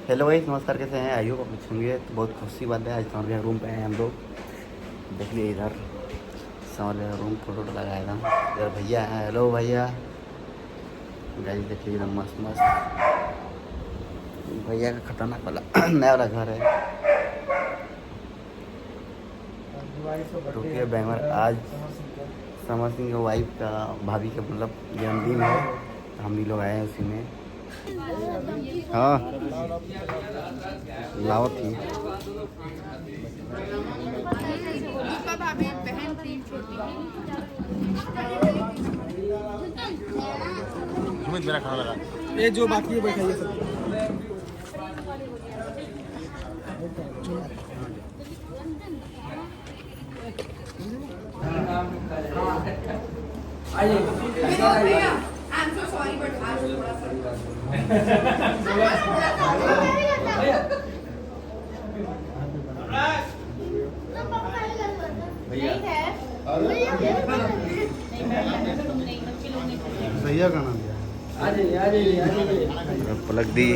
Hello भाई, नमस्कार। कैसे हैं? आइयो आप कुछ होंगे तो बहुत खुशी बात है। आज समर भैया रूम पे आए हम लोग। देख लिए इधर समर भैया रूम फोटो लगाया था। इधर भैया हैं। हेलो भैया। गाइस देख लीजिए एकदम मस्त मस्त। भैया का खतरनाक वाला नया वाला घर है। रुकिए बैंगवर आज समर सिंह की वाइफ का, भाभी का मतलब जन्मदिन है, तो हम भी लोग आए हैं उसी में। हाँ लाओ थी। मेरा खाना लगा ये जो बाकी है बैठाइए सब। भैया का नाम क्या है? पलक दी।